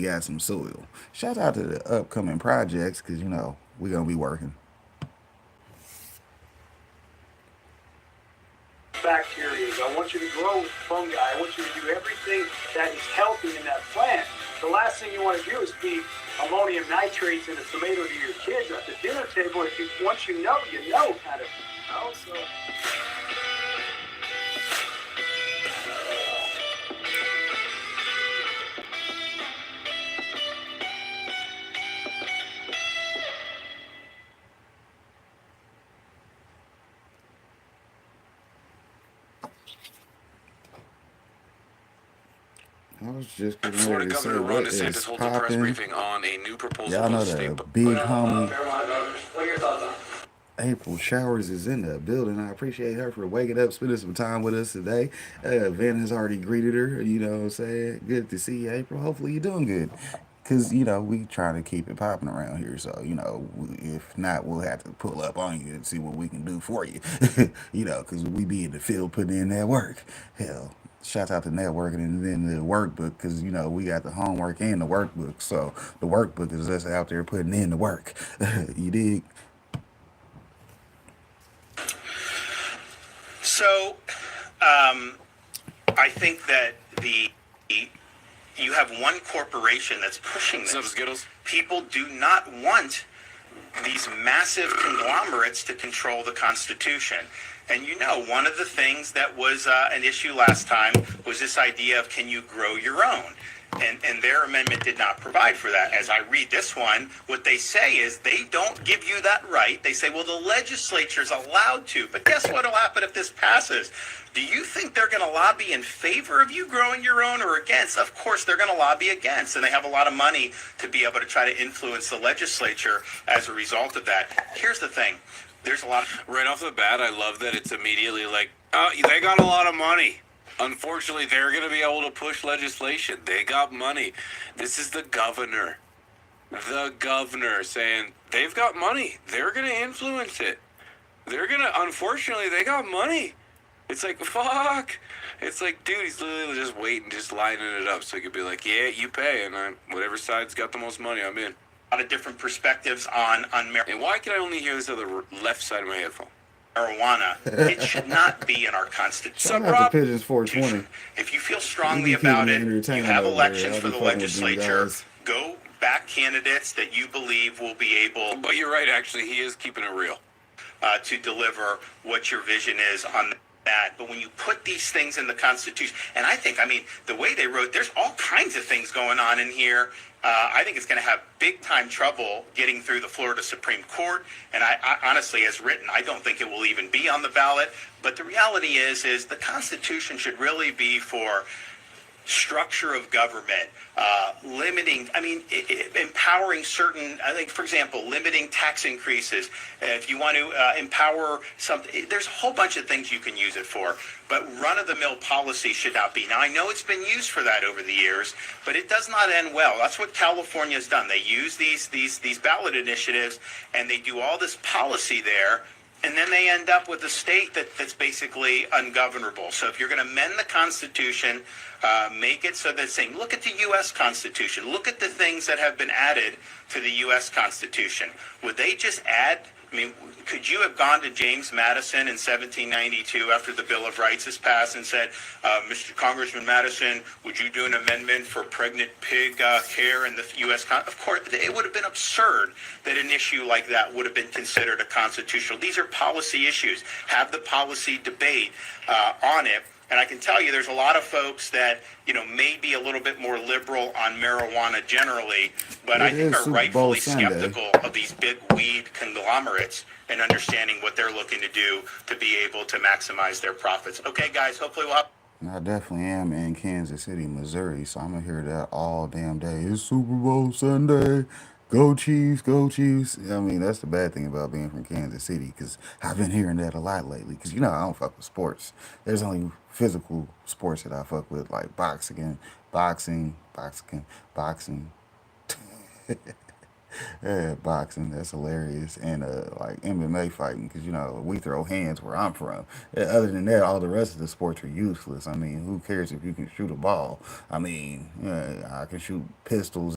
got some soil. Shout out to the upcoming projects because, we're going to be working. Bacteria. I want you to grow with fungi. I want you to do everything that is healthy in that plant. The last thing you want to do is feed ammonium nitrates in a tomato to your kids at the dinner table. If you once you know kind of. So I was just getting Florida ready to say Governor Ron what DeSantis is holds a press popping. briefing on a new proposal Y'all for know the state. the big homie April Showers is in the building. I appreciate her for waking up, spending some time with us today. Van has already greeted her. You know what I'm saying? Good to see you, April. Hopefully you're doing good. Because, we trying to keep it popping around here. So, if not, we'll have to pull up on you and see what we can do for you. Because we be in the field putting in that work. Hell, shout out to networking and then the workbook because, we got the homework and the workbook. So, the workbook is us out there putting in the work. You dig? So, um, I think that you have one corporation that's pushing What's up, this. Skittles? People do not want these massive conglomerates to control the Constitution. And one of the things that was an issue last time was this idea of can you grow your own? And their amendment did not provide for that. As I read this one, what they say is they don't give you that right. They say, well, the legislature's allowed to. But guess what will happen if this passes? Do you think they're going to lobby in favor of you growing your own or against? Of course, they're going to lobby against. And they have a lot of money to be able to try to influence the legislature as a result of that. Here's the thing. There's a lot of... Right off the bat, I love that it's immediately like, oh, they got a lot of money. Unfortunately, they're going to be able to push legislation. They got money. This is the governor. The governor saying they've got money. They're going to influence it. Unfortunately, they got money. It's like, fuck. It's like, dude, he's literally just waiting, just lining it up so he could be like, yeah, you pay. And whatever side's got the most money, I'm in. A lot of different perspectives on marijuana. And why can I only hear this on the left side of my headphone? It should not be in our Constitution. Shout out to Pigeons 420. If you feel You strongly be keeping about me it, you entertained have over there. elections I'll for be the fucking with you legislature. guys. Go back candidates that you believe will be able But you're right, actually, he is keeping it real. to deliver what your vision is on that. But when you put these things in the Constitution, and the way they wrote, there's all kinds of things going on in here. I think it's going to have big time trouble getting through the Florida Supreme Court. And I honestly, as written, I don't think it will even be on the ballot. But the reality is the Constitution should really be for structure of government, limiting, empowering certain, I think, for example, limiting tax increases. If you want to empower something, there's a whole bunch of things you can use it for. But run-of-the-mill policy should not be. Now, I know it's been used for that over the years, but it does not end well. That's what California's done. They use these ballot initiatives, and they do all this policy there. And then they end up with a state that's basically ungovernable. So if you're going to amend the Constitution, make it so that it's saying, look at the U.S. Constitution. Look at the things that have been added to the U.S. Constitution. Would they just add? Could you have gone to James Madison in 1792 after the Bill of Rights is passed and said, Mr. Congressman Madison, would you do an amendment for pregnant pig care in the U.S. Of course, it would have been absurd that an issue like that would have been considered a constitutional. These are policy issues. Have the policy debate on it. And I can tell you there's a lot of folks that, may be a little bit more liberal on marijuana generally, but I think are rightfully skeptical of these big weed conglomerates and understanding what they're looking to do to be able to maximize their profits. Okay, guys, hopefully we'll have... I definitely am in Kansas City, Missouri, so I'm gonna hear that all damn day. It's Super Bowl Sunday. Go Chiefs, go Chiefs. That's the bad thing about being from Kansas City, because I've been hearing that a lot lately. Because, I don't fuck with sports. There's only physical sports that I fuck with, like boxing, boxing. Boxing, that's hilarious, and like MMA fighting, because we throw hands where I'm from. Other than that, all the rest of the sports are useless. I mean, who cares if you can shoot a ball? I mean, I can shoot pistols